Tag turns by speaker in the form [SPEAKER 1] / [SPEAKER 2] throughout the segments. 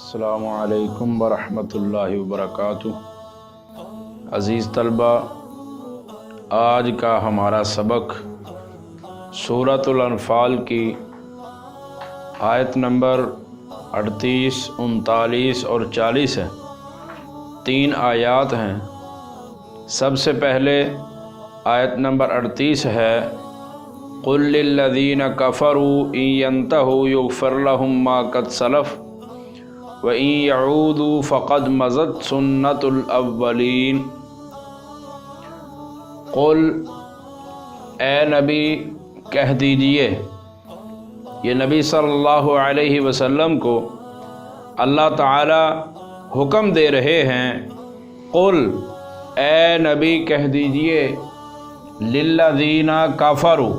[SPEAKER 1] السلام علیکم ورحمۃ اللہ وبرکاتہ۔ عزیز طلبہ، آج کا ہمارا سبق سورۃ الانفال کی آیت نمبر 38، 39 اور 40 ہے۔ 3 آیات ہیں۔ سب سے پہلے آیت نمبر 38 ہے، قُلْ لِلَّذِينَ كَفَرُوا إِن يَنْتَهُوا يُغْفَرْ لَهُم مَّا قَدْ سَلَفَ وَإِن يَعُودُوا فَقَدْ مَضَتْ سُنَّتُ الْأَوَّلِينَ۔ قل، اے نبی کہہ دیجئے، یہ نبی صلی اللہ علیہ وسلم کو اللہ تعالی حکم دے رہے ہیں۔ قل، اے نبی کہہ دیجئے، للذین کفروا،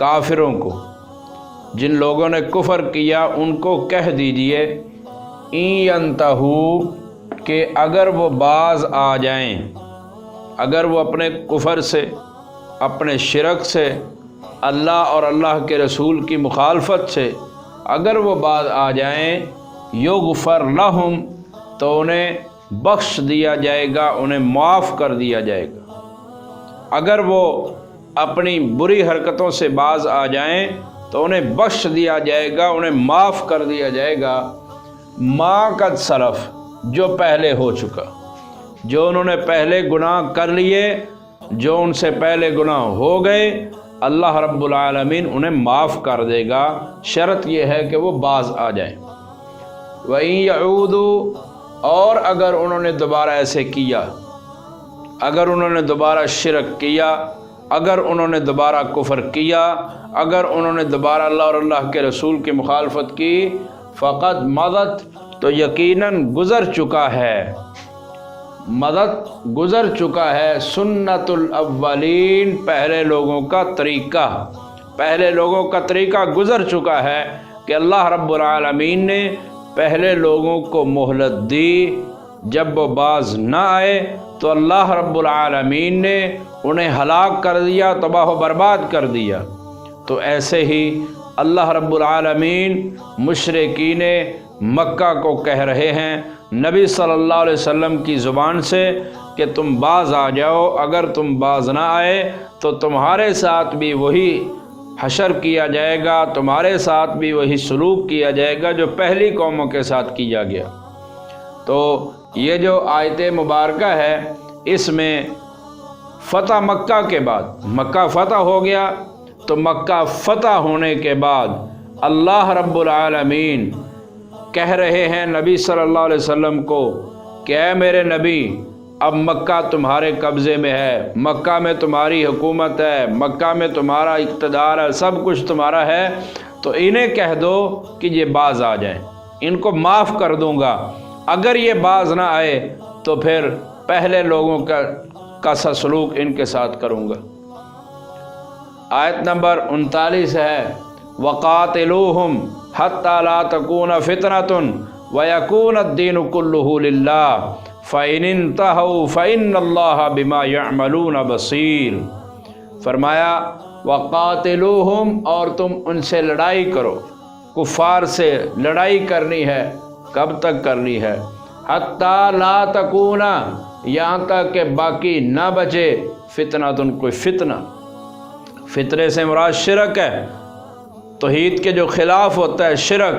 [SPEAKER 1] کافروں کو، جن لوگوں نے کفر کیا ان کو کہہ دیجئے، ان ینتہوا، کہ اگر وہ باز آ جائیں، اگر وہ اپنے کفر سے، اپنے شرک سے، اللہ اور اللہ کے رسول کی مخالفت سے اگر وہ باز آ جائیں، یغفر لہم، تو انہیں بخش دیا جائے گا، انہیں معاف کر دیا جائے گا۔ اگر وہ اپنی بری حرکتوں سے باز آ جائیں تو انہیں بخش دیا جائے گا، انہیں معاف کر دیا جائے گا، ما قد سلف، جو پہلے ہو چکا، جو انہوں نے پہلے گناہ کر لیے، جو ان سے پہلے گناہ ہو گئے، اللہ رب العالمین انہیں معاف کر دے گا، شرط یہ ہے کہ وہ باز آ جائیں۔ وَإِن يَعُودُوا، اور اگر انہوں نے دوبارہ ایسے کیا، اگر انہوں نے دوبارہ شرک کیا، اگر انہوں نے دوبارہ کفر کیا، اگر انہوں نے دوبارہ اللہ اور اللہ کے رسول کی مخالفت کی، فقط مضت، تو یقیناً گزر چکا ہے، مضت گزر چکا ہے، سنت الاولین، پہلے لوگوں کا طریقہ، پہلے لوگوں کا طریقہ گزر چکا ہے کہ اللہ رب العالمین نے پہلے لوگوں کو مہلت دی، جب وہ باز نہ آئے تو اللہ رب العالمین نے انہیں ہلاک کر دیا، تباہ و برباد کر دیا۔ تو ایسے ہی اللہ رب العالمین مشرکین مکہ کو کہہ رہے ہیں نبی صلی اللہ علیہ وسلم کی زبان سے کہ تم باز آ جاؤ، اگر تم باز نہ آئے تو تمہارے ساتھ بھی وہی حشر کیا جائے گا، تمہارے ساتھ بھی وہی سلوک کیا جائے گا جو پہلی قوموں کے ساتھ کیا گیا۔ تو یہ جو آیت مبارکہ ہے، اس میں فتح مکہ کے بعد، مکہ فتح ہو گیا، تو مکہ فتح ہونے کے بعد اللہ رب العالمین کہہ رہے ہیں نبی صلی اللہ علیہ وسلم کو کہ اے میرے نبی، اب مکہ تمہارے قبضے میں ہے، مکہ میں تمہاری حکومت ہے، مکہ میں تمہارا اقتدار ہے، سب کچھ تمہارا ہے، تو انہیں کہہ دو کہ یہ باز آ جائیں، ان کو معاف کر دوں گا۔ اگر یہ باز نہ آئے تو پھر پہلے لوگوں کا سا سلوک ان کے ساتھ کروں گا۔ آیت نمبر 39 ہے، وَقَاتِلُوهُمْ حَتَّى لَا تَكُونَ فِتْنَةٌ وَيَكُونَ الدِّينُ كُلُّهُ لِلَّهِ فَإِنِ انْتَهَوْا فَإِنَّ اللَّهَ بِمَا يَعْمَلُونَ بَصِيرٌ۔ فرمایا وَقَاتِلُوهُمْ، اور تم ان سے لڑائی کرو، کفار سے لڑائی کرنی ہے، کب تک کرنی ہے؟ حَتَّى لَا تَكُونَ، یہاں تک کہ باقی نہ بچے، فتنہ، کوئی فتنہ، فتنے سے مراد شرک ہے، توحید کے جو خلاف ہوتا ہے شرک۔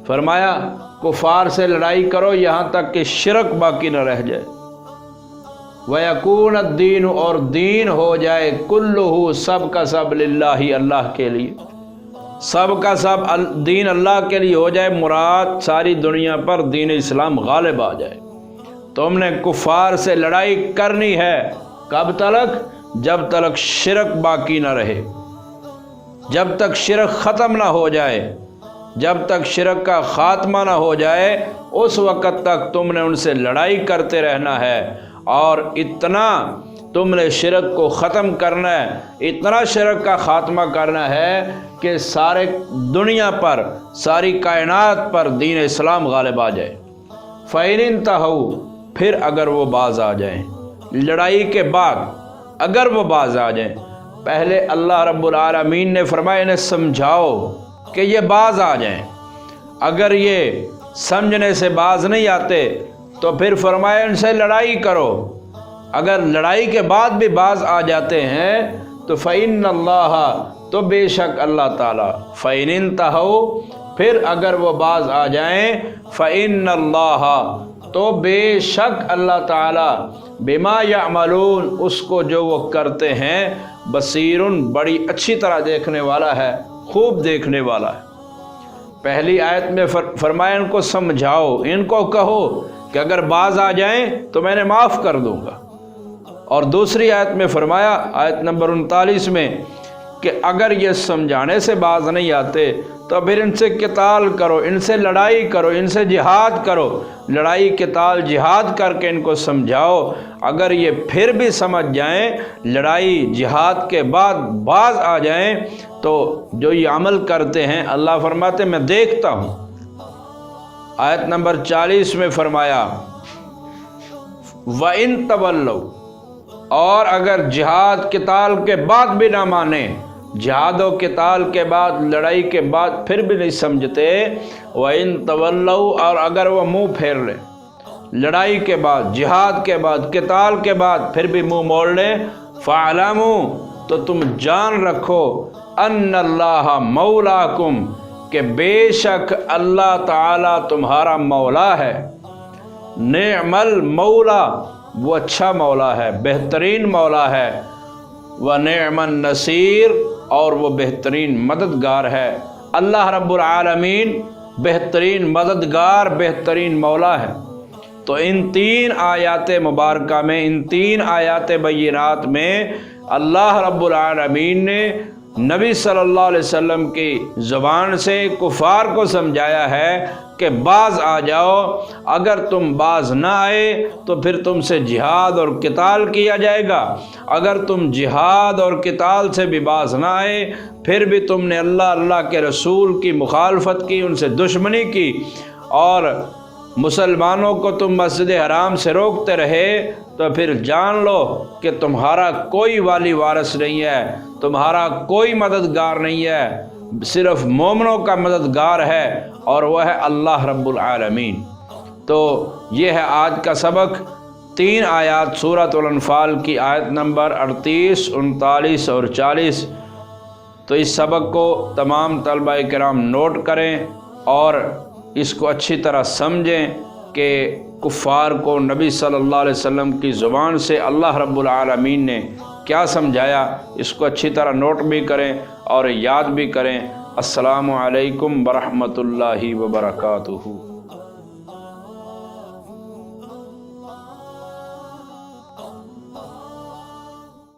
[SPEAKER 1] فرمایا کفار سے لڑائی کرو یہاں تک کہ شرک باقی نہ رہ جائے۔ وَيَكُونَ الدِّينُ، اور دین ہو جائے، کُلُّهُ، سب کا سب، للہ، اللہ کے لیے، سب کا سب دین اللہ کے لیے ہو جائے، مراد ساری دنیا پر دین اسلام غالب آ جائے۔ تم نے کفار سے لڑائی کرنی ہے، کب تلک؟ جب تلک شرک باقی نہ رہے، جب تک شرک ختم نہ ہو جائے، جب تک شرک کا خاتمہ نہ ہو جائے، اس وقت تک تم نے ان سے لڑائی کرتے رہنا ہے، اور اتنا تم نے شرک کو ختم کرنا ہے، اتنا شرک کا خاتمہ کرنا ہے کہ سارے دنیا پر، ساری کائنات پر دین اسلام غالب آ جائے۔ فَإِنِ انْتَهَوْا، پھر اگر وہ باز آ جائیں، لڑائی کے بعد اگر وہ باز آ جائیں، پہلے اللہ رب العالمین نے فرمایا انہیں سمجھاؤ کہ یہ باز آ جائیں، اگر یہ سمجھنے سے باز نہیں آتے تو پھر فرمایا ان سے لڑائی کرو۔ اگر لڑائی کے بعد بھی باز آ جاتے ہیں تو فَإِنَّ اللَّهَ، تو بے شک اللہ تعالیٰ، فَإِنِ انْتَهَوْا، پھر اگر وہ باز آ جائیں، فَإِنَّ اللَّهَ، تو بے شک اللہ تعالیٰ، بِمَا يَعْمَلُونَ، اس کو جو وہ کرتے ہیں، بصیرٌ، بڑی اچھی طرح دیکھنے والا ہے، خوب دیکھنے والا ہے۔ پہلی آیت میں فرمایا ان کو سمجھاؤ، ان کو کہو کہ اگر باز آ جائیں تو میں نے معاف کر دوں گا۔ اور دوسری آیت میں فرمایا، آیت نمبر 39 میں، کہ اگر یہ سمجھانے سے باز نہیں آتے تو پھر ان سے قتال کرو، ان سے لڑائی کرو، ان سے جہاد کرو، لڑائی قتال جہاد کر کے ان کو سمجھاؤ۔ اگر یہ پھر بھی سمجھ جائیں، لڑائی جہاد کے بعد باز آ جائیں، تو جو یہ عمل کرتے ہیں اللہ فرماتے میں دیکھتا ہوں۔ آیت نمبر 40 میں فرمایا وَإِن تَوَلَّوْا، اور اگر جہاد قتال کے بعد بھی نہ مانیں، جہاد و قتال کے بعد، لڑائی کے بعد پھر بھی نہیں سمجھتے، وَإِن تَوَلَّوْا، اور اگر وہ منہ پھیر لیں، لڑائی کے بعد، جہاد کے بعد، قتال کے بعد پھر بھی منہ موڑ لیں، فَاعْلَمُوا، تو تم جان رکھو، أَنَّ اللَّهَ مَوْلَاكُمْ، کہ بے شک اللہ تعالیٰ تمہارا مولا ہے۔ نعم المولا، وہ اچھا مولا ہے، بہترین مولا ہے، وَنِعْمَ النَّصِيرُ، اور وہ بہترین مددگار ہے۔ اللہ رب العالمین بہترین مددگار، بہترین مولا ہے۔ تو ان تین آیات مبارکہ میں، ان تین آیات بینات میں اللہ رب العالمین نے نبی صلی اللہ علیہ وسلم کی زبان سے کفار کو سمجھایا ہے کہ باز آ جاؤ، اگر تم باز نہ آئے تو پھر تم سے جہاد اور قتال کیا جائے گا، اگر تم جہاد اور قتال سے بھی باز نہ آئے، پھر بھی تم نے اللہ کے رسول کی مخالفت کی، ان سے دشمنی کی، اور مسلمانوں کو تم مسجد حرام سے روکتے رہے، تو پھر جان لو کہ تمہارا کوئی والی وارث نہیں ہے، تمہارا کوئی مددگار نہیں ہے، صرف مومنوں کا مددگار ہے، اور وہ ہے اللہ رب العالمین۔ تو یہ ہے آج کا سبق، 3 آیات سورۃ الانفال کی، آیت نمبر 38، 39 اور 40۔ تو اس سبق کو تمام طلبہ کرام نوٹ کریں اور اس کو اچھی طرح سمجھیں کہ کفار کو نبی صلی اللہ علیہ وسلم کی زبان سے اللہ رب العالمین نے کیا سمجھایا، اس کو اچھی طرح نوٹ بھی کریں اور یاد بھی کریں۔ السلام علیکم ورحمۃ اللہ وبرکاتہ۔